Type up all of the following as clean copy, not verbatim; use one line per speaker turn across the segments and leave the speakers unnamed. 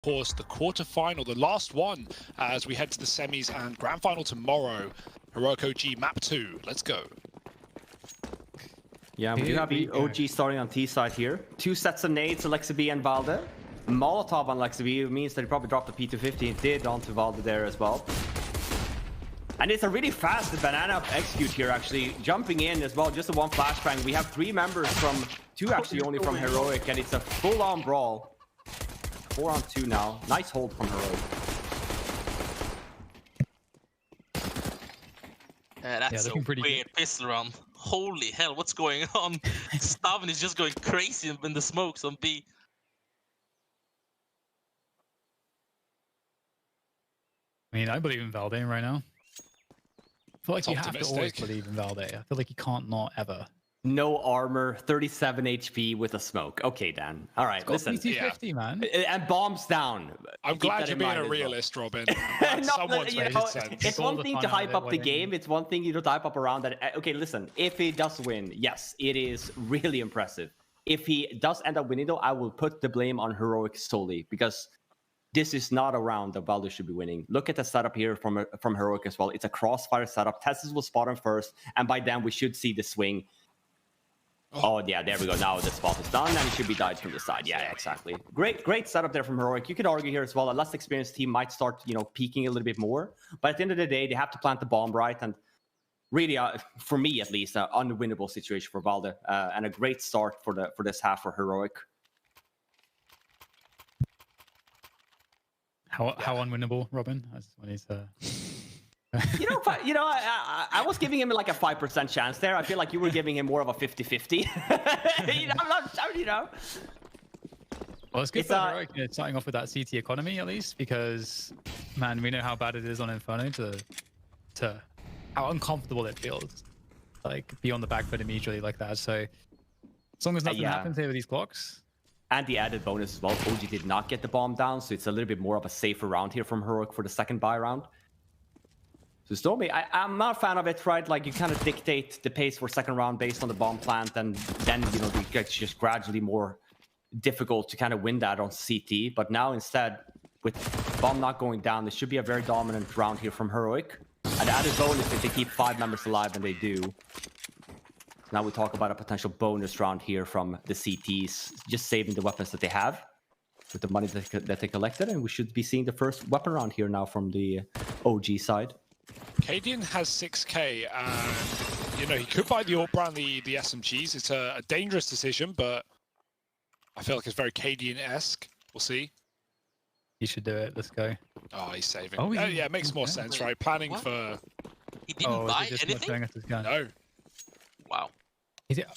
course, the quarterfinal, the last one, as we head to the semis and grand final tomorrow. Heroic OG map 2. Let's go.
Yeah, we do have the OG starting on T side here. 2 sets of nades, Aleksib and Valde. Molotov on Aleksib means that he probably dropped the P250 and did onto Valde there as well. And it's a really fast banana execute here, actually. Jumping in as well, just a 1 flashbang. We have 3 members from 2 actually only from Heroic, and it's a full-on brawl. 4 on 2 now. Nice hold from Heroic.
That's a weird pistol round. Holy hell, what's going on? Stavn is just going crazy in the smokes on B.
I mean, I believe in Valde right now. I feel like you have to always believe in Valde. I feel like you can't not ever.
No armor, 37 HP with a smoke. Okay, Dan. All right, listen.
P250, man.
And bombs down.
I'm glad you're being a realist, Robin.
Someone's made sense. It's one thing to hype up the game. It's one thing you don't hype up around that. Okay, listen. If he does win, yes, it is really impressive. If he does end up winning, though, I will put the blame on Heroic solely because this is not a round that Valde should be winning. Look at the setup here from Heroic as well. It's a crossfire setup. Tessus will spot him first, and by then we should see the swing. Oh, yeah, there we go. Now the spot is done, and it should be died from the side. Yeah, exactly. Great setup there from Heroic. You could argue here as well, a less experienced team might start, peaking a little bit more. But at the end of the day, they have to plant the bomb right, and really, for me at least, an unwinnable situation for Valde, and a great start for this half for Heroic.
How unwinnable, Robin? I just wanted to...
I was giving him like a 5% chance there. I feel like you were giving him more of a 50-50.
Well, it's good for Heroic starting off with that CT economy at least, because man, we know how bad it is on Inferno to how uncomfortable it feels, like be on the back foot immediately like that. So as long as nothing happens here with these clocks.
And the added bonus as well, OG did not get the bomb down, so it's a little bit more of a safer round here from Heroic for the second buy round. So Stormy, I'm not a fan of it, right? Like, you kind of dictate the pace for second round based on the bomb plant, and then, it gets just gradually more difficult to kind of win that on CT. But now instead, with bomb not going down, this should be a very dominant round here from Heroic. And the added bonus if they keep 5 members alive, and they do. Now we talk about a potential bonus round here from the CTs, just saving the weapons that they have with the money that they collected, and we should be seeing the first weapon round here now from the OG side.
Cadian has 6k, and he could buy the AWP and the SMGs. It's a dangerous decision, but I feel like it's very Cadian-esque. We'll see.
You should do it. Let's go.
Oh, he's saving.
Oh,
yeah, it makes more sense, right? Planning for...
He didn't buy anything?
No.
Wow.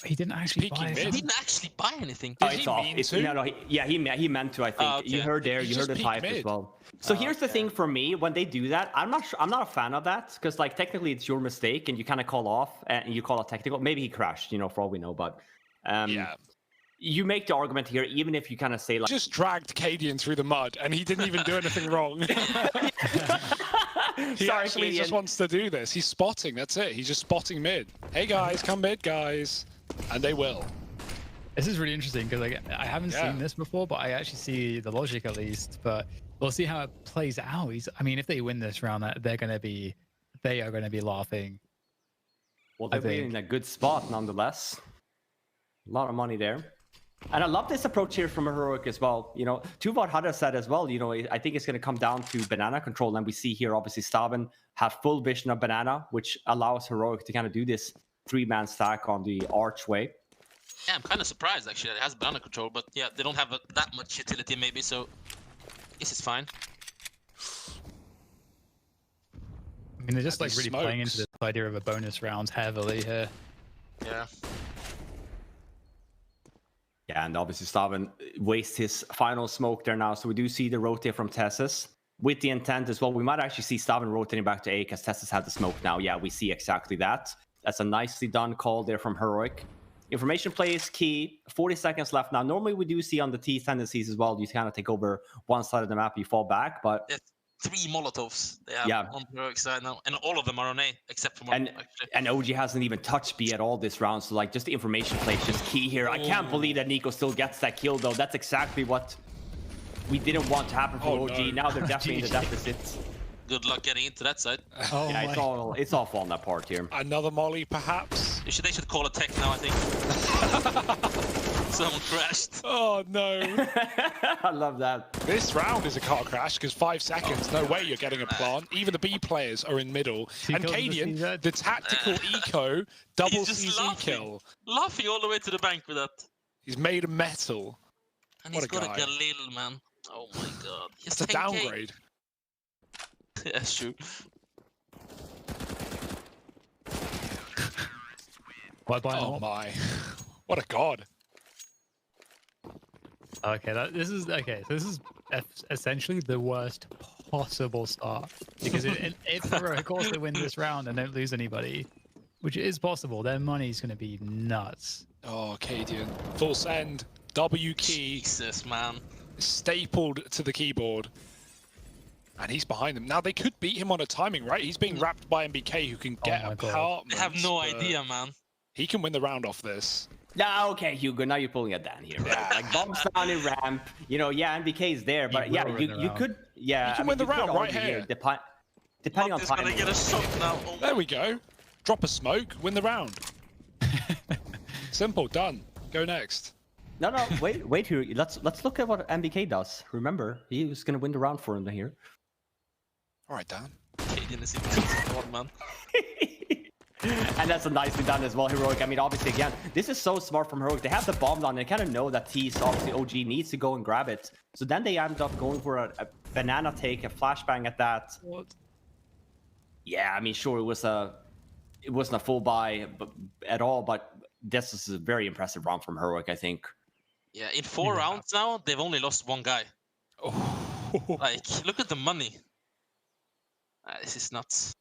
He didn't actually buy it.
He didn't actually buy anything.
Oh, it's off. He meant to, I think.
Oh, okay.
You heard the type as well. So here's the thing for me, when they do that, I'm not a fan of that, because like technically it's your mistake and you kind of call off and you call it technical. Maybe he crashed, for all we know, but you make the argument here, even if you kind of say like
just dragged Cadian through the mud and he didn't even do anything wrong. He actually just wants to do this. He's spotting, that's it. He's just spotting mid. Hey guys, come mid, guys. And they will.
This is really interesting because I haven't seen this before, but I actually see the logic at least. But we'll see how it plays out. I mean, if they win this round, they are going to be laughing.
Well, they're in a good spot nonetheless. A lot of money there. And I love this approach here from Heroic as well. Tuvat Hada said as well, I think it's going to come down to banana control. And we see here, obviously, Stavn have full vision of banana, which allows Heroic to kind of do this 3-man stack on the archway.
Yeah, I'm kind of surprised, actually, that it has banana control. But yeah, they don't have that much utility, maybe, so this is fine.
I mean, they're just like really playing into this idea of a bonus round heavily here.
Yeah.
Yeah, and obviously Stavn wastes his final smoke there now. So we do see the rotate from Tessus with the intent as well. We might actually see Stavn rotating back to A because Tessus had the smoke now. Yeah, we see exactly that. That's a nicely done call there from Heroic. Information play is key. 40 seconds left now. Normally we do see on the T tendencies as well, you kind of take over one side of the map, you fall back, but...
It's 3 Molotovs they have on the Heroic side now, and all of them are on A, except for one, actually.
And OG hasn't even touched B at all this round, so like just the information play is just key here. I can't believe that niko still gets that kill though. That's exactly what we didn't want to happen for OG.
No.
Now they're definitely in the deficit.
Good luck getting into that side.
Oh
Yeah,
my.
it's all falling apart here.
Another molly, perhaps?
They should call a tech now, I think. Someone crashed.
Oh, no.
I love that.
This round is a car crash because 5 seconds. No way you're getting a plant. Even the B players are in middle. And Cadian, the tactical eco, double
He's just
CZ kill.
Laughing all the way to the bank with that.
He's made of metal.
And
What
he's
a
got
guy.
a Galil, man. Oh my god. He's
That's a
10K.
downgrade.
Yeah, true.
Why buy
Oh
more?
my. What a god.
Okay, this is essentially the worst possible start because if of course they win this round and don't lose anybody, which is possible, their money's going to be nuts.
Oh, Cadian. Full send. W key.
Jesus, man.
Stapled to the keyboard. And he's behind them. Now, they could beat him on a timing, right? He's being wrapped by MBK, who can get
my God.
apartments.
They have no
but
idea, man.
He can win the round off this.
Yeah, okay, Hugo. Now you're pulling it down here. Right? Like bombs down in ramp. You know, yeah, MBK is there, but yeah, you could, yeah.
You can win the round right here.
Depending on
He's
timing.
gonna get a shot now. Oh,
There we go. Drop a smoke, win the round. Simple, done. Go next.
No, wait here. Let's look at what MBK does. Remember, he was gonna win the round for him here.
All right, Dan.
Cadian is in 2-1, man.
And that's nicely done as well, Heroic. I mean, obviously, again, this is so smart from Heroic. They have the bomb down. They kind of know that T's obviously OG needs to go and grab it. So then they end up going for a banana take, a flashbang at that.
What?
Yeah, I mean, sure, it wasn't a full buy at all, but this is a very impressive round from Heroic, I think.
Yeah, in 4 rounds now, they've only lost 1 guy.
Oh.
Like, look at the money. This is nuts.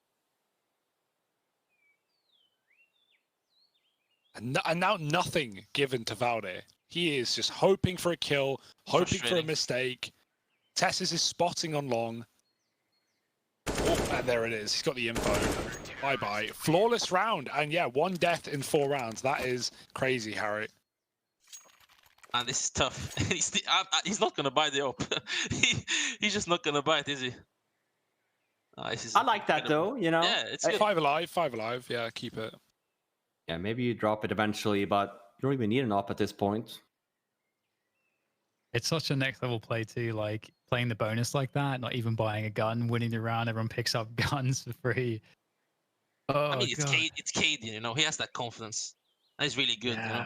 And now nothing given to Valde. He is just hoping for a kill, hoping for a mistake. Tessus is spotting on long. Oh, and there it is. He's got the info. Bye-bye. Flawless round. And yeah, 1 death in 4 rounds. That is crazy, Harry.
And this is tough. He's not gonna buy the op. He's just not gonna buy it, is he?
I like that though, you know.
Yeah, it's good.
5 alive, 5 alive. Yeah, keep it.
Yeah, maybe you drop it eventually, but you don't even need an op at this point.
It's such a next level play too, like playing the bonus like that, not even buying a gun, winning the round, everyone picks up guns for free. Oh,
I mean,
God.
it's Cadian, you know, he has that confidence. That's really good, you know.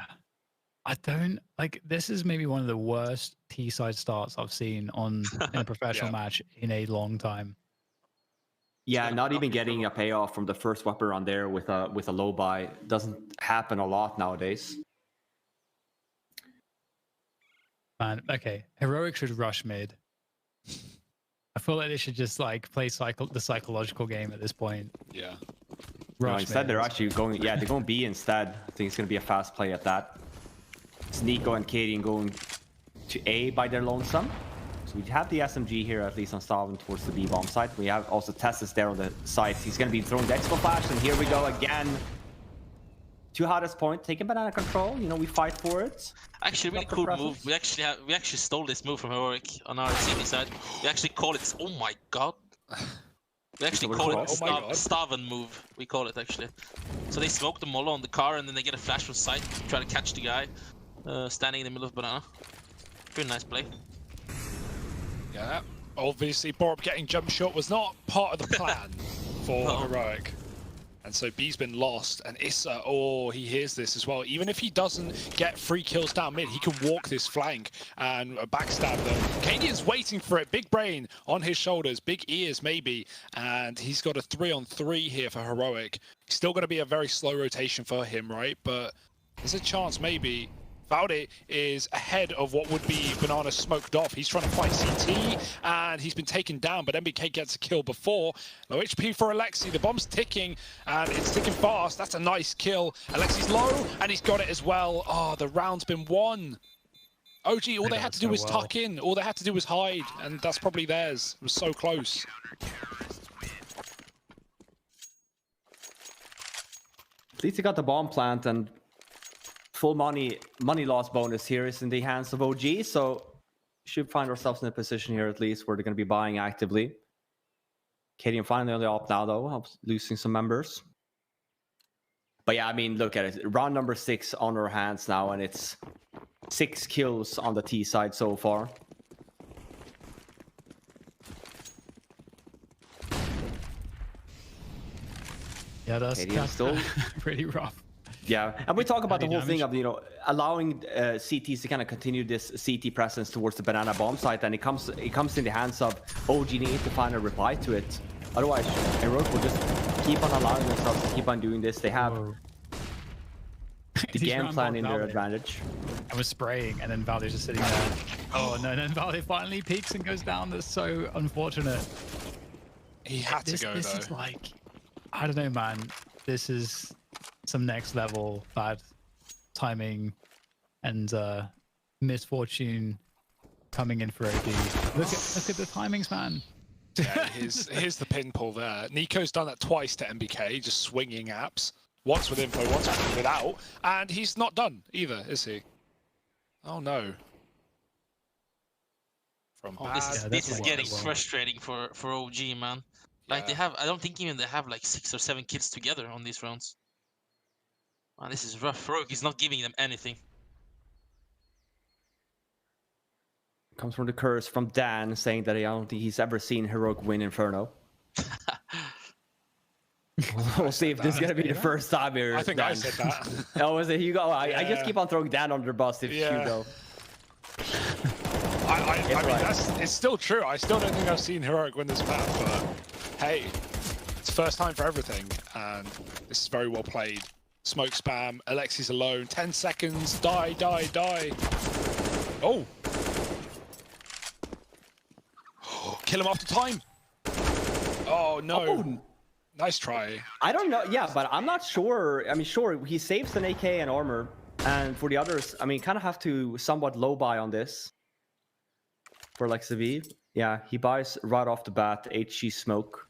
I don't like this is maybe one of the worst T-side starts I've seen in a professional match in a long time.
Yeah, not even getting a payoff from the first weapon on there with a low buy doesn't happen a lot nowadays.
Man, okay, Heroic should rush mid. I feel like they should just like play the psychological game at this point.
Yeah.
No,
Rush
instead,
mid.
they're actually going. Yeah, they're going B instead. I think it's going to be a fast play at that. It's niko and Cadian going to A by their lonesome. So we have the SMG here, at least on Stavn towards the B bomb site. We have also Tessus there on the site. He's going to be throwing the Expo Flash, and here we go again. 2 hottest point, taking banana control. You know, we fight for it.
Actually, really cool move. We actually stole this move from Heroic on our CB side. We actually call it. Oh my god. We actually call it Stavn move. We call it actually. So they smoke the mollo on the car, and then they get a flash from sight, try to catch the guy standing in the middle of banana. Pretty nice play.
Yeah. Obviously, Borup getting jump shot was not part of the plan for Heroic. And so B's been lost, and Issa, he hears this as well. Even if he doesn't get 3 kills down mid, he can walk this flank and backstab them. Cadian's waiting for it. Big brain on his shoulders, big ears maybe, and he's got a 3-on-3 here for Heroic. Still going to be a very slow rotation for him, right? But there's a chance maybe. Valde is ahead of what would be Banana smoked off. He's trying to fight CT, and he's been taken down, but MBK gets a kill before. Low HP for Aleksib. The bomb's ticking, and it's ticking fast. That's a nice kill. Aleksib's low, and he's got it as well. Oh, the round's been won. OG, all they had to do was tuck in. All they had to do was hide, and that's probably theirs. It was so close.
At least he got the bomb plant, and full money loss bonus here is in the hands of OG, so should find ourselves in a position here at least where they're going to be buying actively. Cadian finally on the op now though, losing some members. But yeah, I mean, look at it. Round number 6 on our hands now, and it's 6 kills on the T side so far.
Yeah, that's
still
pretty rough.
Yeah, and we talk about the whole thing of, you know, allowing CTs to kind of continue this CT presence towards the banana bomb site, and it comes in the hands of OG need to find a reply to it. Otherwise, Heroic will just keep on allowing themselves to keep on doing this. They have the game plan in their advantage.
I was spraying, and then Valde's just sitting there. Oh no! And then Valde finally peeks and goes down. That's so unfortunate.
He had to go
this
though.
Is like, I don't know, man. This is some next level bad timing and misfortune coming in for OD. Look at the timings, man.
Yeah, here's the pin pull there. niko's done that twice to MBK, just swinging apps. Once with info, once without, and he's not done either, is he? Oh no.
This is getting frustrating for OG, man. Like they have, I don't think even they have like 6 or 7 kills together on these rounds. Man, this is rough. Rogue is not giving them anything.
Comes from the curse from Dan saying that I don't think he's ever seen Heroic win Inferno. We'll see if this is gonna be the first time here.
I think Dan. I said that.
Oh, was it Hugo? I just keep on throwing Dan under the bus if Hugo.
I mean, it's still true. I still don't think I've seen Heroic win this map, but hey, it's first time for everything, and this is very well played. Smoke spam, Aleksib's alone, 10 seconds, die. Oh! Kill him after time! Oh no! Oh. Nice try.
I don't know, yeah, but I'm not sure. I mean, sure, he saves an AK and armor, and for the others, I mean, kind of have to somewhat low buy on this. For Aleksib, yeah, he buys right off the bat, HG smoke.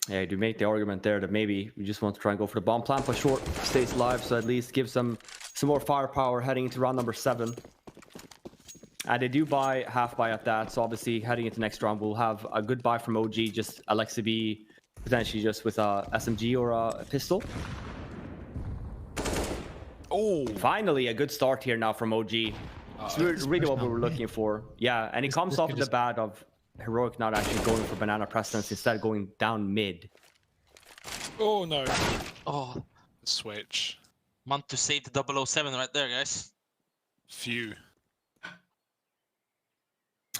Yeah, you do make the argument there that maybe we just want to try and go for the bomb plant, but short stays alive, so at least gives them some more firepower heading into round number 7. And they do buy half buy at that, so obviously heading into next round we'll have a good buy from OG, just Aleksib potentially just with a SMG or a pistol. Oh, finally a good start here now from OG. It's really what we were looking for. Yeah, and it comes off the bat of Heroic not actually going for banana presence, instead going down mid.
Oh no.
Oh,
switch.
Mantuu saved the 007 right there, guys.
Phew.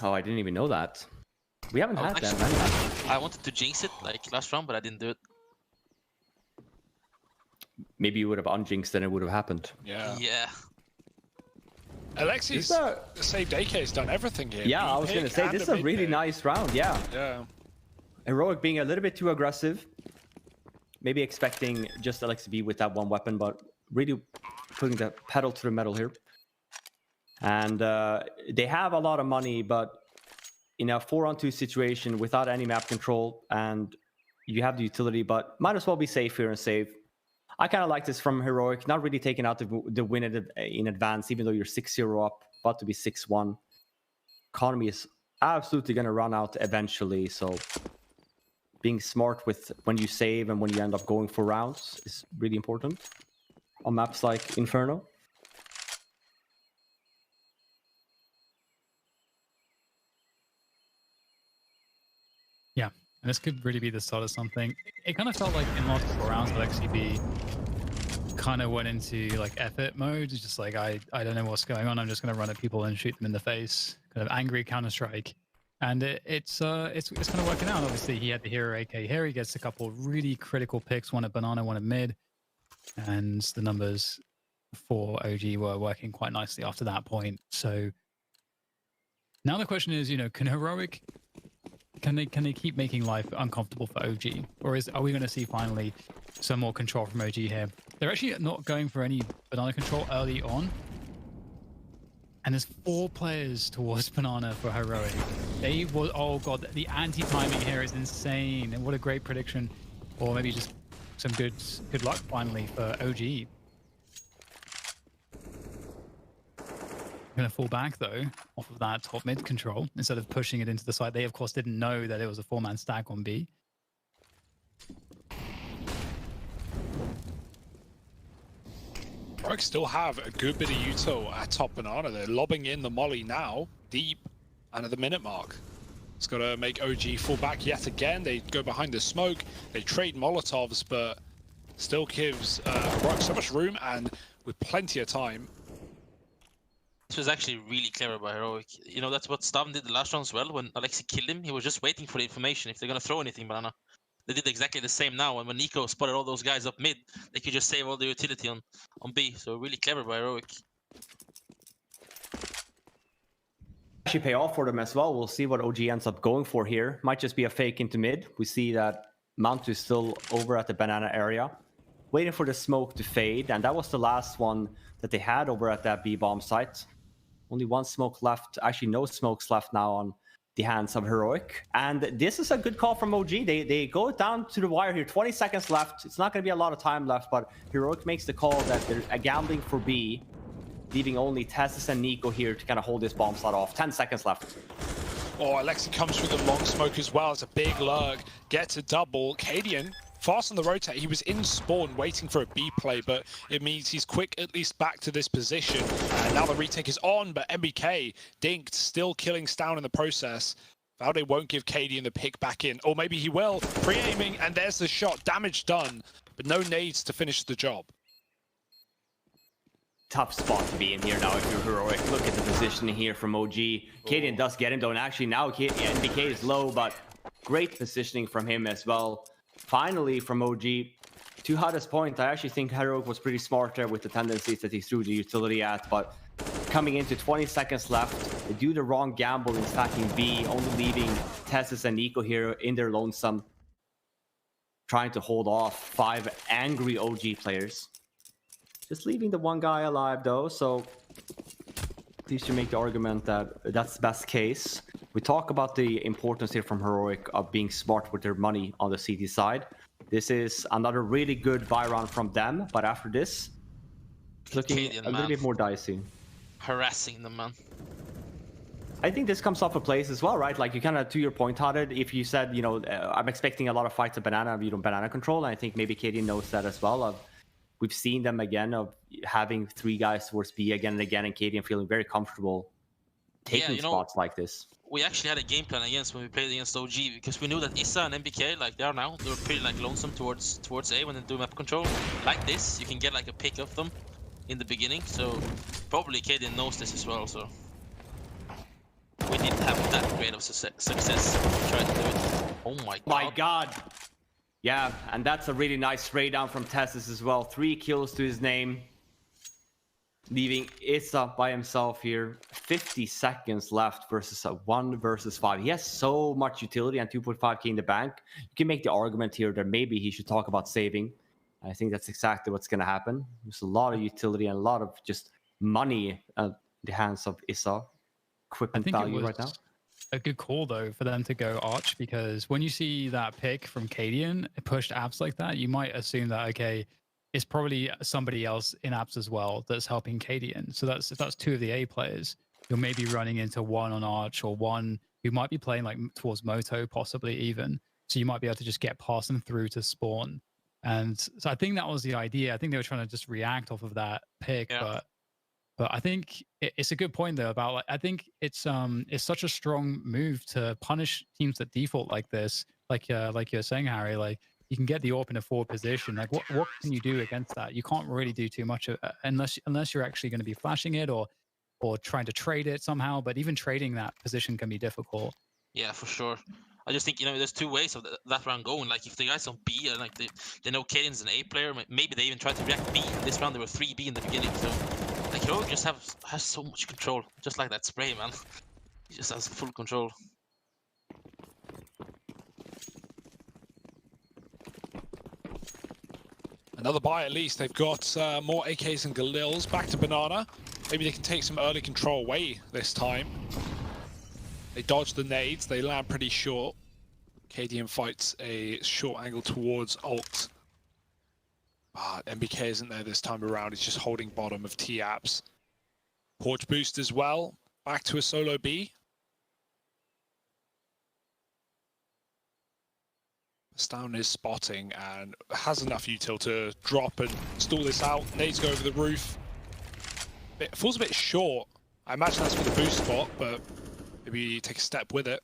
Oh, I didn't even know that. We haven't had that, man.
I wanted to jinx it like last round, but I didn't do it.
Maybe you would have unjinxed and it would have happened.
Yeah.
Aleksib's saved AK has done everything here.
Yeah, I was going to say, this is a really nice round, yeah. Heroic being a little bit too aggressive. Maybe expecting just Aleksib with that one weapon, but really putting the pedal to the metal here. And they have a lot of money, but in a 4-on-2 situation without any map control, and you have the utility, but might as well be safe here and save. I kind of like this from Heroic, not really taking out the win in advance, even though you're 6-0 up, about to be 6-1. Economy is absolutely going to run out eventually, so being smart with when you save and when you end up going for rounds is really important on maps like Inferno.
Yeah, and this could really be the start of something. It kind of felt like in last 4 rounds, Aleksib kind of went into like effort mode. It's just like, I don't know what's going on. I'm just going to run at people and shoot them in the face. Kind of angry Counter-Strike. And it's kind of working out. Obviously, he had the hero AK here. He gets a couple really critical picks, one at banana, one at mid. And the numbers for OG were working quite nicely after that point. So now the question is, you know, can Heroic... Can they keep making life uncomfortable for OG, or are we going to see finally some more control from OG here? They're actually not going for any banana control early on, and there's 4 players towards banana for Heroic. They will, oh god, the anti-timing here is insane, and what a great prediction, or maybe just some good luck finally for OG. going to fall back, though, off of that top mid control instead of pushing it into the side. They, of course, didn't know that it was a 4-man stack on B.
CeRq still have a good bit of util at top banana. They're lobbing in the molly now, deep, and at the minute mark. It's got to make OG fall back yet again. They go behind the smoke. They trade Molotovs, but still gives CeRq so much room and with plenty of time.
This was actually really clever by Heroic. You know, that's what Stavn did the last round as well. When Aleksib killed him, he was just waiting for the information if they're going to throw anything, banana. They did exactly the same now, and when niko spotted all those guys up mid, they could just save all the utility on B. So really clever by Heroic.
Actually pay off for them as well. We'll see what OG ends up going for here. Might just be a fake into mid. We see that mantuu is still over at the banana area, waiting for the smoke to fade, and that was the last one that they had over at that B bomb site. Only one smoke left. Actually, no smokes left now on the hands of Heroic. And this is a good call from OG. They go down to the wire here. 20 seconds left. It's not going to be a lot of time left, but Heroic makes the call that they're gambling for B, leaving only tarik and niko here to kind of hold this bomb slot off. 10 seconds left.
Oh, Aleksib comes through the long smoke as well. It's a big lurk. Gets a double. Cadian fast on the rotate. He was in spawn waiting for a B play, but it means he's quick at least back to this position. And now the retake is on, but NBK dinked, still killing Stavn in the process. Valde won't give Cadian the pick back in. Or maybe he will. Pre-aiming, and there's the shot. Damage done, but no nades to finish the job.
Tough spot to be in here now if you're Heroic. Look at the positioning here from OG. Cadian does get him though, and actually now NBK is low, but great positioning from him as well. Finally from OG, to Hada's point, I actually think Heroic was pretty smart there with the tendencies that he threw the utility at, but coming into 20 seconds left, they do the wrong gamble in stacking B, only leaving tarik and niko here in their lonesome, trying to hold off 5 angry OG players. Just leaving the one guy alive though, so at least you make the argument that that's the best case. We talk about the importance here from Heroic of being smart with their money on the CT side. This is another really good buy round from them, but after this, it's looking
Cadian,
a little bit more dicey.
Harassing them, man.
I think this comes off a place as well, right? Like you kind of, to your point, Hadid, if you said, you know, I'm expecting a lot of fights at banana, you know, banana control, and I think maybe Cadian knows that as well. We've seen them again of having 3 guys towards B again and again, and Cadian feeling very comfortable taking spots like this.
We actually had a game plan against when we played against OG, because we knew that Issa and NBK, like they are now, they were pretty like lonesome towards A when they do map control. Like this, you can get like a pick of them in the beginning, so probably Cadian knows this as well, so we didn't have that great of success trying to do it. Oh my god.
My god! Yeah, and that's a really nice spray down from tarik as well. 3 kills to his name, leaving Issa by himself here. 50 seconds left versus a 1 versus 5. He has so much utility and 2.5k in the bank. You can make the argument here that maybe he should talk about saving. I think that's exactly what's going to happen. There's a lot of utility and a lot of just money at the hands of Issa. Equipment value right now.
A good call though for them to go Arch, because when you see that pick from Cadian pushed apps like that, you might assume that okay, it's probably somebody else in apps as well that's helping Cadian. So if that's 2 of the A players, you're maybe running into 1 on Arch or 1 who might be playing like towards Moto possibly even. So you might be able to just get past them through to spawn. And so I think that was the idea. I think they were trying to just react off of that pick, but I think it's a good point though about like I think it's such a strong move to punish teams that default like this, like you're saying, Harry. Like you can get the AWP in a forward position. Like what can you do against that? You can't really do too much unless you're actually going to be flashing it or trying to trade it somehow. But even trading that position can be difficult.
Yeah, for sure. I just think, you know, there's 2 ways of that round going. Like if the guys on B and like they know Cadian's an A player, maybe they even tried to react B. This round there were 3 B in the beginning, so like Heroic just has so much control, just like that spray, man. He just has full control.
Another buy at least. They've got more AKs and Galils. Back to banana. Maybe they can take some early control away this time. They dodge the nades. They land pretty short. Cadian fights a short angle towards ult. NBK isn't there this time around. He's just holding bottom of T-apps. Porch boost as well. Back to a solo B. Stavn is spotting and has enough util to drop and stall this out. Nades go over the roof. It falls a bit short. I imagine that's for the boost spot, but maybe take a step with it.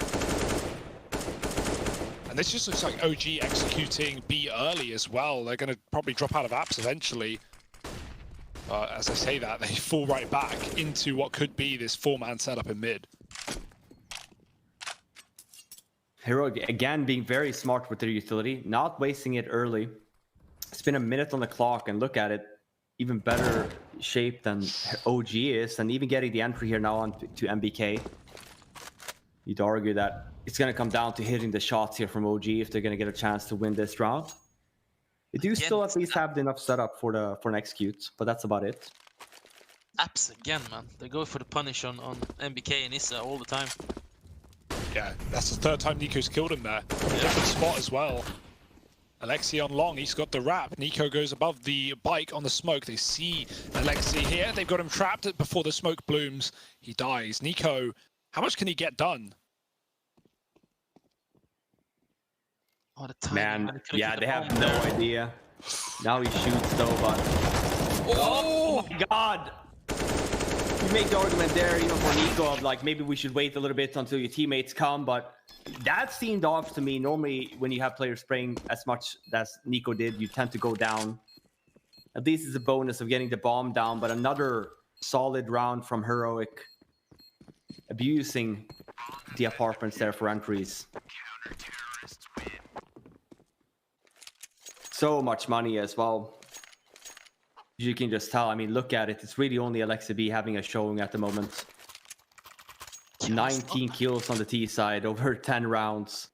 And this just looks like OG executing B early as well. They're going to probably drop out of apps eventually. As I say that, they fall right back into what could be this 4-man setup in mid.
Heroic, again, being very smart with their utility, not wasting it early. It's been a minute on the clock, and look at it. Even better shape than OG is, and even getting the entry here now on to MBK. You'd argue that it's going to come down to hitting the shots here from OG if they're going to get a chance to win this round. They do still at least have enough setup for an execute, but that's about it.
Apps again, man. They go for the punish on MBK and Issa all the time.
Yeah, that's the third time niko's killed him there. From a different spot as well. Aleksib on long, he's got the wrap. niko goes above the bike on the smoke. They see Aleksib here. They've got him trapped before the smoke blooms. He dies. niko, how much can he get done?
Oh, the time,
man, yeah, they have no idea. Now he shoots though, but... Oh my god! You make the argument there, even for niko, of like, maybe we should wait a little bit until your teammates come, but that seemed off to me. Normally, when you have players spraying as much as niko did, you tend to go down. At least it's a bonus of getting the bomb down, but another solid round from Heroic. Abusing the apartments there for entries. So much money as well. You can just tell. I mean, look at it. It's really only Aleksib having a showing at the moment. 19 kills on the T side over 10 rounds.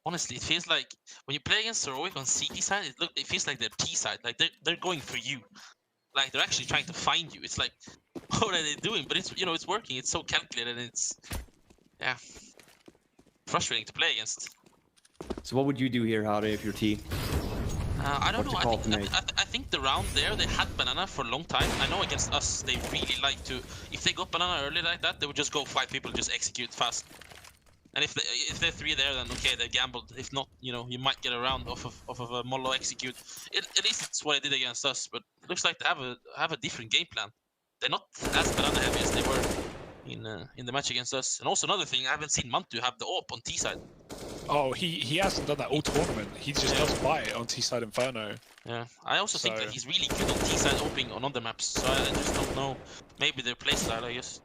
Honestly, it feels like when you play against Heroic on CT side, it feels like they're T side. Like they're going for you. Like they're actually trying to find you. It's like, what are they doing? But it's, you know, it's working. It's so calculated, and it's, yeah, frustrating to play against.
So what would you do here, Howdy, if you're T?
I don't know. I think the round there, they had banana for a long time. I know against us, they really like to... If they got banana early like that, they would just go 5 people, just execute fast. And if they're 3 there, then okay, they gambled. If not, you know, you might get a round off of a mollo execute. At least it's what they did against us, but it looks like they have a different game plan. They're not as banana heavy as they were in the match against us. And also another thing, I haven't seen mantuu have the AWP on T side.
Oh, he hasn't done that all tournament. He just doesn't buy it on T-side Inferno.
Yeah, I also think that he's really good on T-side opening on other maps. So I just don't know. Maybe their playstyle, I guess.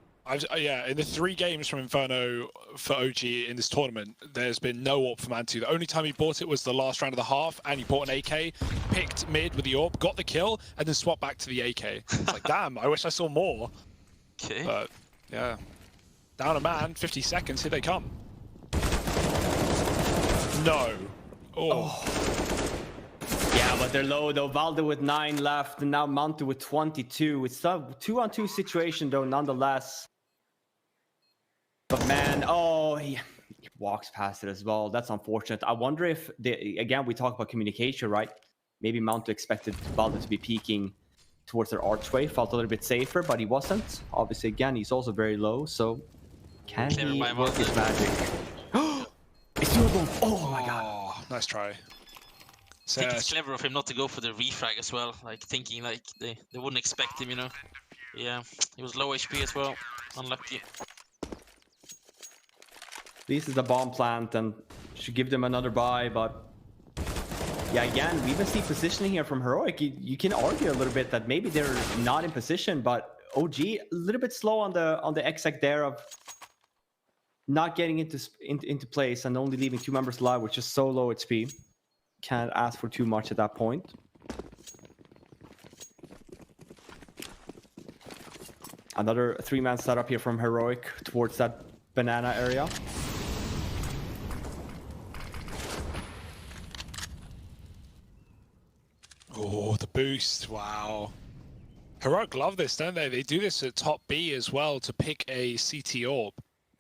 Yeah, in the 3 games from Inferno for OG in this tournament, there's been no AWP for mantuu. The only time he bought it was the last round of the half, and he bought an AK, picked mid with the AWP, got the kill, and then swapped back to the AK. It's like, damn, I wish I saw more.
Okay.
But, yeah. Down a man, 50 seconds, here they come. No. Oh.
Yeah, but they're low though. Valde with 9 left, and now mantuu with 22. It's a 2-on-2 situation though, nonetheless. But man, oh, he walks past it as well. That's unfortunate. I wonder if again, we talk about communication, right? Maybe mantuu expected Valde to be peeking towards their archway, felt a little bit safer, but he wasn't. Obviously, again, he's also very low, so can he work his magic? It's doable. Oh my god.
Oh, nice try.
I think it's clever of him not to go for the refrag as well, like thinking like they wouldn't expect him, you know. Yeah, he was low HP as well. Unlucky.
This is the bomb plant and should give them another buy, but yeah, again, we even see positioning here from Heroic. You can argue a little bit that maybe they're not in position, but OG a little bit slow on the exec there of not getting into place and only leaving 2 members alive, which is so low HP. Can't ask for too much at that point. Another 3-man setup here from Heroic towards that banana area.
Oh, the boost. Wow. Heroic love this, don't they? They do this at top B as well to pick a CT AWP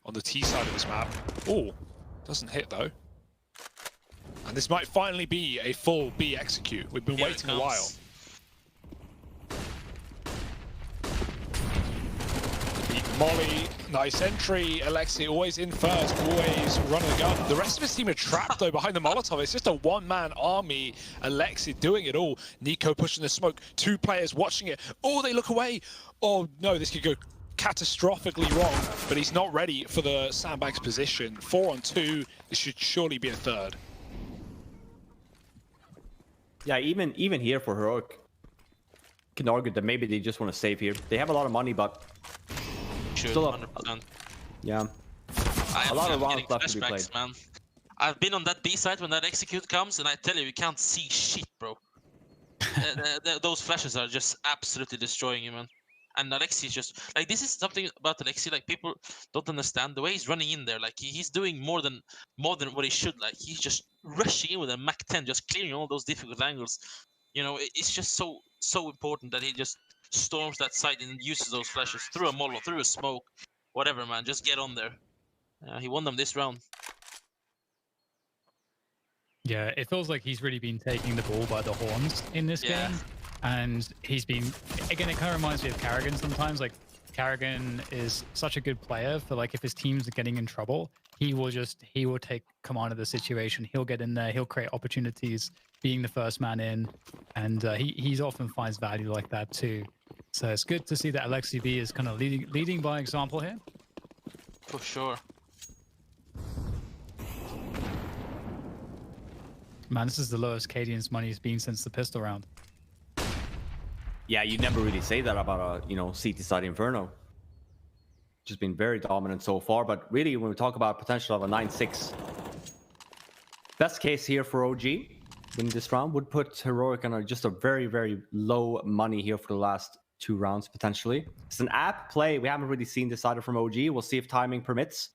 on the T side of this map. Oh, doesn't hit though. And this might finally be a full B execute. We've been waiting a while. Molly, nice entry. Aleksib always in first, always running the gun. The rest of his team are trapped though behind the Molotov. It's just a one-man army. Aleksib doing it all. niko pushing the smoke. 2 players watching it. Oh, they look away. Oh no, this could go catastrophically wrong, but he's not ready for the sandbags position. 4 on 2. This should surely be a third.
Yeah, even here for Heroic, can argue that maybe they just want to save here. They have a lot of money, but still
100%.
Yeah, a lot of rounds left to be played.
Man. I've been on that B side when that execute comes, and I tell you can't see shit, bro. Those flashes are just absolutely destroying you, man. And Aleksib is just like, this is something about Aleksib, like people don't understand the way he's running in there. Like he's doing more than what he should. Like he's just rushing in with a Mach 10, just clearing all those difficult angles. You know, it's just so important that he just storms that site and uses those flashes through a molotov, through a smoke, whatever, man. Just get on there. He won them this round.
Yeah, it feels like he's really been taking the ball by the horns in this game. And he's been, again, it kind of reminds me of Karrigan sometimes. Like, Karrigan is such a good player for, like, if his team's getting in trouble, he will take command of the situation. He'll get in there, he'll create opportunities, being the first man in. And he often finds value like that too. So it's good to see that Aleksib is kind of leading by example here.
For sure.
Man, this is the lowest Cadian's money has been since the pistol round.
Yeah, you never really say that about a CT side Inferno. Just been very dominant so far, but really when we talk about potential of a 9-6, best case here for OG in this round would put Heroic on just a very, very low money here for the last 2 rounds potentially. It's an app play. We haven't really seen this either from OG. We'll see if timing permits.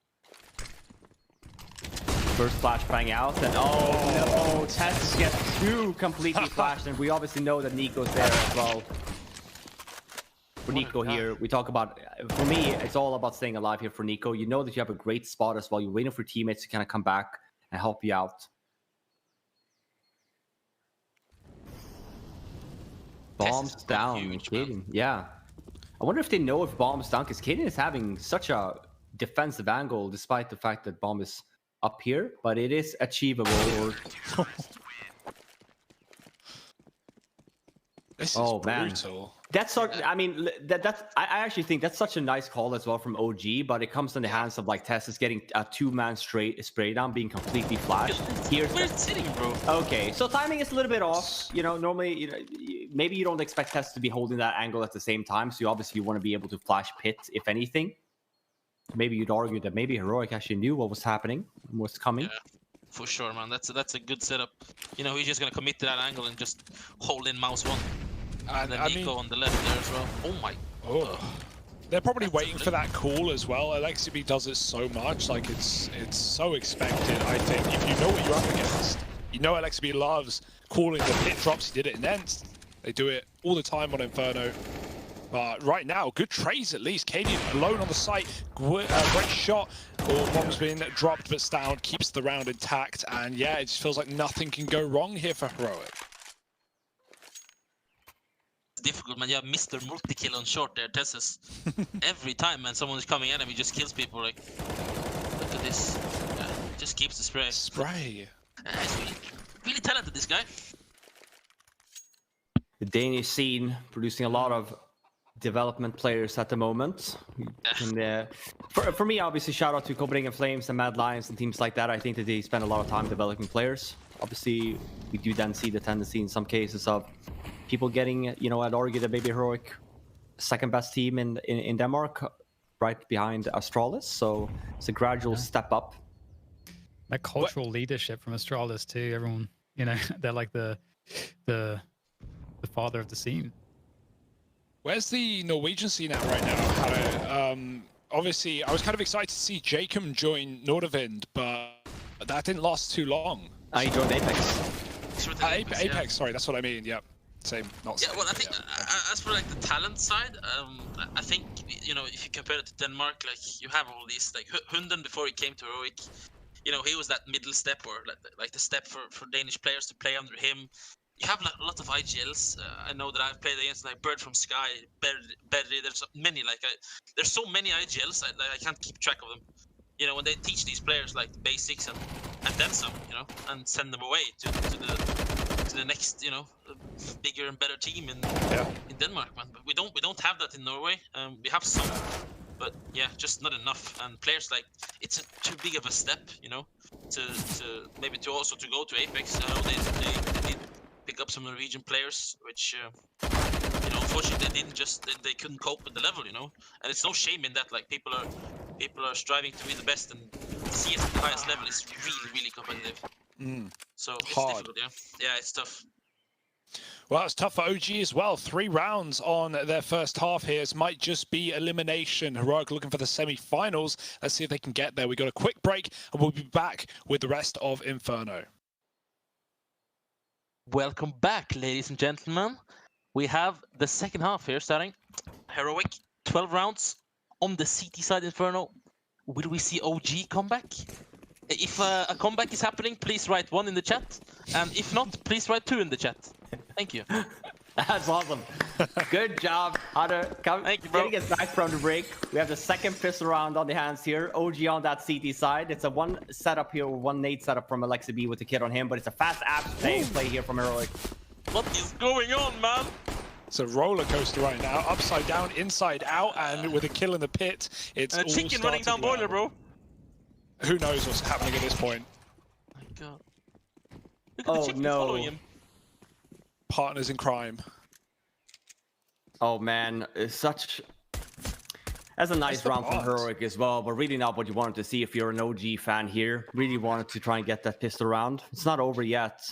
First flash bang out, and oh no, Tess gets 2 completely flashed, and we obviously know that niko's there as well. For niko here, we talk about, for me, it's all about staying alive here for niko. You know that you have a great spot as well. You're waiting for teammates to kind of come back and help you out. Bombs down, Cadian. Yeah. I wonder if they know if bomb's down, because Cadian is having such a defensive angle despite the fact that bomb is up here, but it is achievable.
This is brutal.
That's I mean, I actually think that's such a nice call as well from OG, but it comes in the hands of like Tess is getting a 2-man straight spray down, being completely flashed.
Where's sitting, bro?
Okay, so timing is a little bit off. You know, normally, maybe you don't expect Tess to be holding that angle at the same time, so you obviously want to be able to flash pit if anything. Maybe you'd argue that maybe Heroic actually knew what was happening, what's coming.
Yeah, for sure, man. That's a good setup. You know, he's just gonna commit to that angle and just hold in mouse 1. And then niko on the left there as well. Oh my.
Oh. They're probably waiting for that call as well. Aleksib does it so much, like it's so expected. I think if you know what you're up against, you know Aleksib loves calling the pit drops. He did it in Ents. They do it all the time on Inferno. But right now, good trades at least. Cadian alone on the site. Great shot. Bomb's been dropped, but Stavn keeps the round intact. And yeah, it just feels like nothing can go wrong here for Heroic.
It's difficult, man. You have Mr. Multi-kill on short there, Tessus. Every time, man, someone is coming at him, he just kills people. Like, look at this. Yeah, just keeps the spray.
Spray.
He's really talented, this guy.
The Danish scene producing a lot of development players at the moment. And for me, obviously, shout out to Copenhagen Flames and Mad Lions and teams like that. I think that they spend a lot of time developing players. Obviously, we do then see the tendency in some cases of people getting, I'd argue that maybe Heroic, second best team in Denmark, right behind Astralis. So it's a gradual step up.
That cultural leadership from Astralis too. Everyone, they're like the father of the scene.
Where's the Norwegian scene at right now? Obviously, I was kind of excited to see jaCkz join Nordavind, but that didn't last too long.
I joined Apex.
Apex, sorry, that's what I mean. Yep, same. Not
yeah, well, I think as for like the talent side, I think if you compare it to Denmark, like you have all these like Hunden before he came to Heroic. He was that middle step or like the step for Danish players to play under him. you have like, a lot of IGLs. I know that I've played against like Bird from Sky, Brehze. There's many there's so many IGLs. I can't keep track of them. You know, when they teach these players like the basics and then some, you know, and send them away to the next, you know, bigger and better team in Denmark, man. But we don't have that in Norway. We have some, but yeah, just not enough. And players like it's too big of a step, you know, to maybe to also to go to Apex. I know they did pick up some Norwegian players, which you know, unfortunately they couldn't cope with the level, you know. And it's no shame in that. Like people are striving to be the best, and CS at the highest level is really competitive. So it's difficult, yeah, it's tough.
Well, it's tough for OG as well. 3 rounds on their first half here. It might just be elimination. Heroic looking for the semi-finals. Let's see if they can get there. We got a quick break, and we'll be back with the rest of Inferno.
Welcome back, ladies and gentlemen. We have the second half here starting. Heroic, 12 rounds on the CT side Inferno. Will we see OG come back? If a comeback is happening, please write 1 in the chat. And if not, please write 2 in the chat. Thank you.
That's awesome. Good job, Hunter. Getting us back from the break. We have the second pistol round on the hands here. OG on that CT side. It's a 1 setup here, 1 nade setup from Aleksib with the kit on him, but it's a fast play here from Heroic.
What is going on, man?
It's a roller coaster right now. Upside down, inside out, and with a kill in the pit, it's
and a chicken running down boiler, bro.
Who knows what's happening at this point?
Oh my God. Look at
Oh
the chicken
no.
following him.
Partners in crime.
Oh man, it's such... That's a nice round from Heroic as well, but really not what you wanted to see if you're an OG fan here. Really wanted to try and get that pistol round. It's not over yet.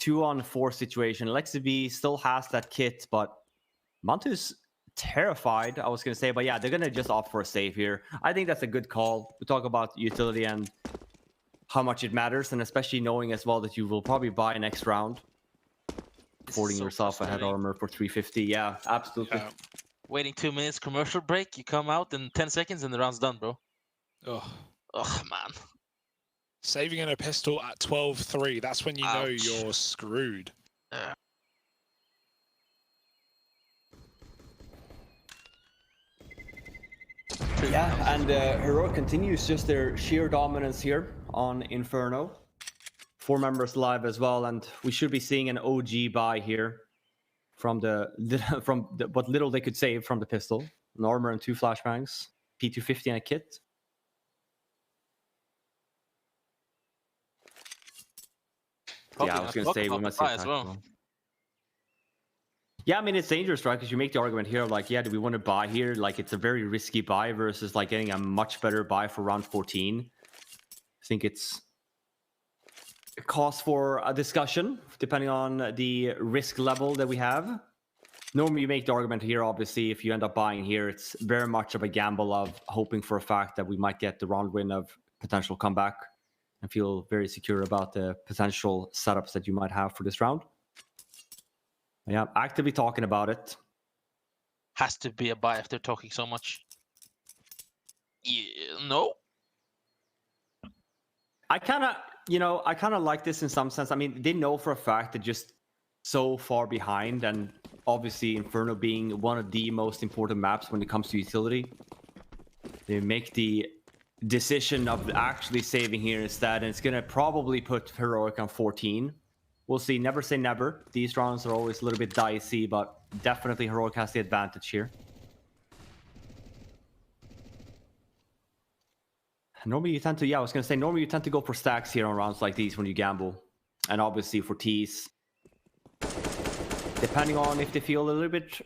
2-on-4 situation. Aleksib still has that kit, but Mantuu's terrified, I was going to say. But yeah, they're going to just opt for a save here. I think that's a good call. We talk about utility and how much it matters, and especially knowing as well that you will probably buy next round. Affording yourself a head armor for 350. Yeah, absolutely.
Yeah.
Waiting 2 minutes, commercial break. You come out in 10 seconds and the round's done, bro.
Oh,
Man.
Saving in a pistol at 12-3. That's when you know you're screwed.
Yeah, and Heroic continues just their sheer dominance here on Inferno. 4 members live as well, and we should be seeing an OG buy here from what little they could save from the pistol. An armor and 2 flashbangs, P250 and a kit.
Probably
yeah, I was going to say we must see as well. Yeah, I mean, it's dangerous, right? Because you make the argument here, like, yeah, do we want to buy here? Like, it's a very risky buy versus, like, getting a much better buy for round 14. I think it's a cause for a discussion, depending on the risk level that we have. Normally, you make the argument here, obviously, if you end up buying here, it's very much of a gamble of hoping for a fact that we might get the round win of potential comeback and feel very secure about the potential setups that you might have for this round. Yeah, actively talking about it.
Has to be a buy if they're talking so much. Yeah, no?
I kind of like this in some sense. I mean, they know for a fact they're just so far behind, and obviously Inferno being one of the most important maps when it comes to utility. They make the decision of actually saving here instead, and it's going to probably put Heroic on 14. We'll see. Never say never. These rounds are always a little bit dicey, but definitely Heroic has the advantage here. Normally you tend to, I was going to say, normally you tend to go for stacks here on rounds like these when you gamble. And obviously for tees, depending on if they feel a little bit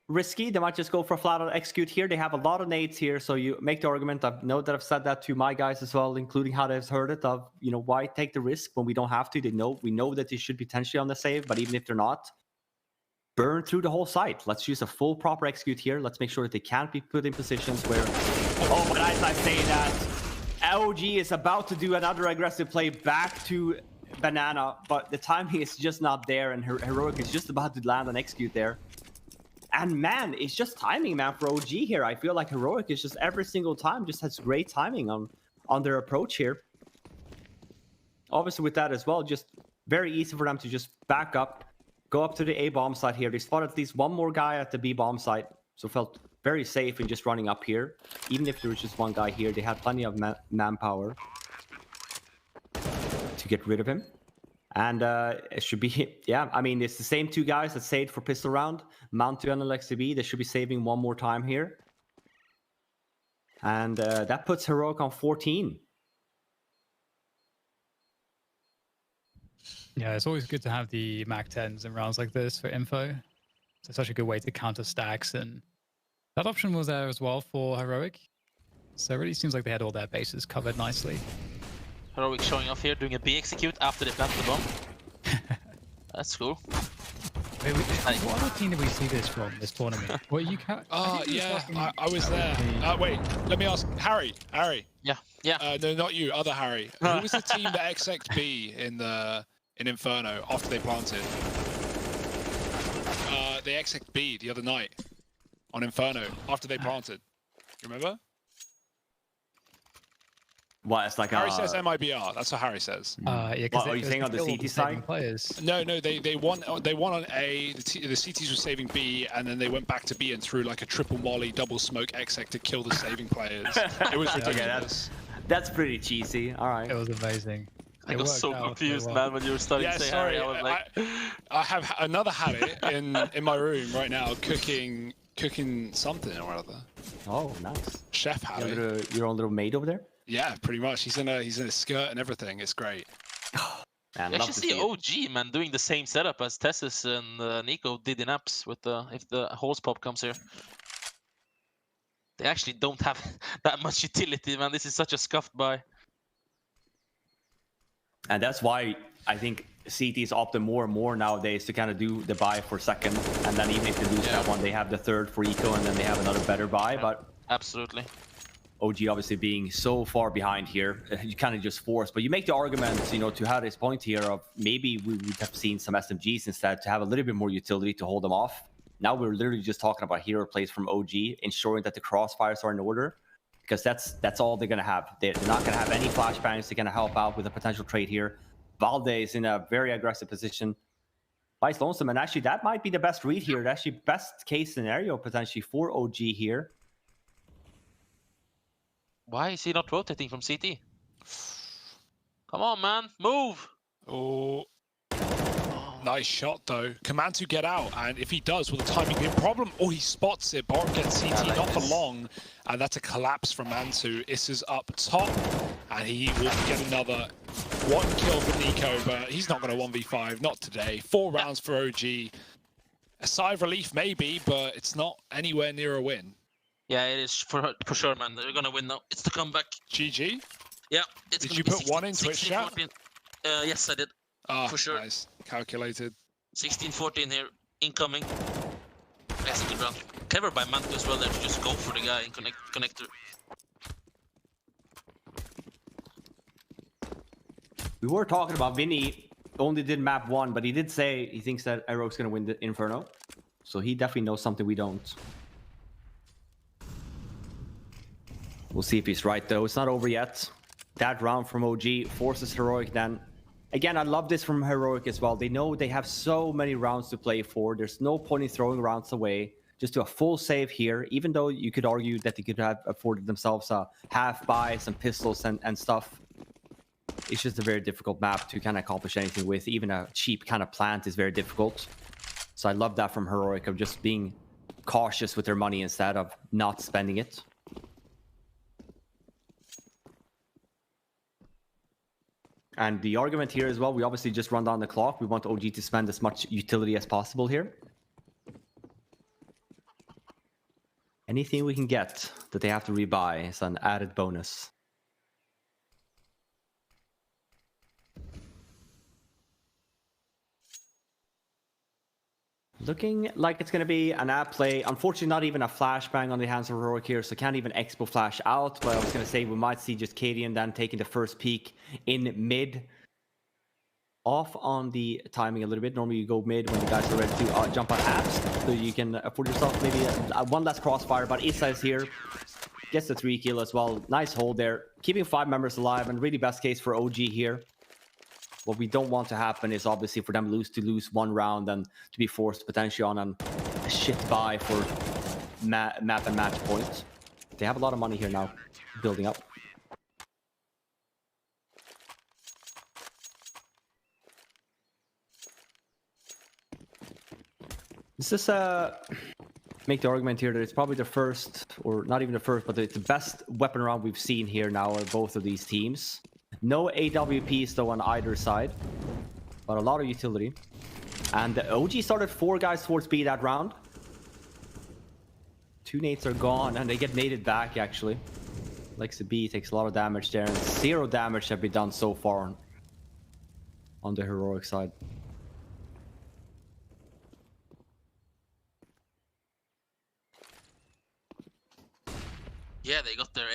risky, they might just go for a flat out execute here. They have a lot of nades here, so you make the argument. I know that I've said that to my guys as well, including how they've heard it, of, why take the risk when we don't have to? We know that they should be potentially on the save, but even if they're not, burn through the whole site. Let's use a full proper execute here. Let's make sure that they can't be put in positions where, but as I say that, OG is about to do another aggressive play back to Banana, but the timing is just not there, and Heroic is just about to land an execute there. And man, it's just timing, man, for OG here. I feel like Heroic is just every single time just has great timing on their approach here. Obviously with that as well, just very easy for them to just back up, go up to the A bomb site here. They spotted at least one more guy at the B bomb site, so felt very safe in just running up here. Even if there was just one guy here, they had plenty of manpower to get rid of him. And it should be, yeah, I mean, it's the same two guys that saved for pistol round, mantuu and Aleksib. They should be saving one more time here. And that puts CeRq on 14.
Yeah, it's always good to have the Mac 10s in rounds like this for info. It's such a good way to counter stacks, and that option was there as well for Heroic. So it really seems like they had all their bases covered nicely.
Heroic showing off here, doing a B execute after they planted the bomb. That's cool.
Wait, what other team did we see this from this tournament? Well, you can't.
Yeah, I was there. Wait, let me ask Harry.
Yeah.
No, not you. Other Harry. Who was the team that XX'd B in Inferno after they planted? They XX'd B the other night on Inferno after they planted. You remember?
What, it's like
Harry says MIBR. That's what Harry says.
Yeah,
what are you saying on the CT side?
Players.
No, they won on A. The CTs were saving B, and then they went back to B and threw like a triple molly, double smoke XX to kill the saving players. It was ridiculous.
Okay, that's pretty cheesy. All right.
It was amazing.
I got so confused, man, when you were starting to say
sorry,
Harry. I was like,
I have another Harry in my room right now, cooking something or other.
Oh, nice.
Chef Harry.
Your own little maid over there.
Yeah, pretty much. He's in a skirt and everything. It's great.
Man,
I actually see OG, man, doing the same setup as Tessus and niko did in apps with if the horse pop comes here. They actually don't have that much utility, man. This is such a scuffed buy.
And that's why I think CTs opt more and more nowadays to kind of do the buy for second, and then even if they lose that one, they have the third for eco, and then they have another better buy. But
absolutely.
OG obviously being so far behind here, you kind of just force. But you make the argument, you know, to have this point here of maybe we would have seen some SMGs instead to have a little bit more utility to hold them off. Now we're literally just talking about hero plays from OG, ensuring that the crossfires are in order, because that's all they're gonna have. They're not gonna have any flashbangs. They're gonna help out with a potential trade here. Valde is in a very aggressive position. Vice Lonesome, and actually that might be the best read here. Actually, best case scenario potentially for OG here.
Why is he not rotating from CT? Come on, man, move!
Oh, nice shot though. Command to get out, and if he does, will the timing be a problem? Oh, he spots it. Bart gets CT, not for long, and that's a collapse from mantuu. Issa's up top, and he will get another one kill for niko, but he's not going to 1v5, not today. 4 rounds for OG. A sigh of relief maybe, but it's not anywhere near a win.
Yeah, it is for sure, man. They're gonna win now. It's the comeback.
GG?
Yeah. It's
did you put 1 in Twitch chat?
Yes, I did. For sure.
Nice. Calculated.
16-14 here, incoming. That's a good round. Clever by mantuu as well there to just go for the guy in connector.
We were talking about Vinny only did map 1, but he did say he thinks that Heroic's gonna win the Inferno. So he definitely knows something we don't. We'll see if he's right though. It's not over yet. That round from OG forces Heroic then. Again, I love this from Heroic as well. They know they have so many rounds to play for. There's no point in throwing rounds away. Just do a full save here, even though you could argue that they could have afforded themselves a half buy, some pistols and stuff. It's just a very difficult map to kind of accomplish anything with. Even a cheap kind of plant is very difficult. So I love that from Heroic of just being cautious with their money instead of not spending it. And the argument here as well, we obviously just run down the clock. We want OG to spend as much utility as possible here. Anything we can get that they have to rebuy is an added bonus. Looking like it's going to be an app play. Unfortunately, not even a flashbang on the hands of Heroic here, so can't even expo flash out. But I was going to say we might see just Cadian then taking the first peek in mid. Off on the timing a little bit. Normally you go mid when the guys are ready to jump on apps, so you can afford yourself maybe one less crossfire. But Issa is here. Gets the 3 kill as well. Nice hold there. Keeping 5 members alive, and really best case for OG here. What we don't want to happen is obviously for them to lose one round and to be forced potentially on a shit buy for map and match points. They have a lot of money here now, building up. This is make the argument here that it's probably the first, or not even the first, but it's the best weapon round we've seen here now of both of these teams. No AWPs though on either side, but a lot of utility. And the OG started 4 guys towards B that round. 2 nades are gone, and they get naded back actually. Aleksib takes a lot of damage there, and 0 damage have been done so far on the heroic side.
Yeah, they got their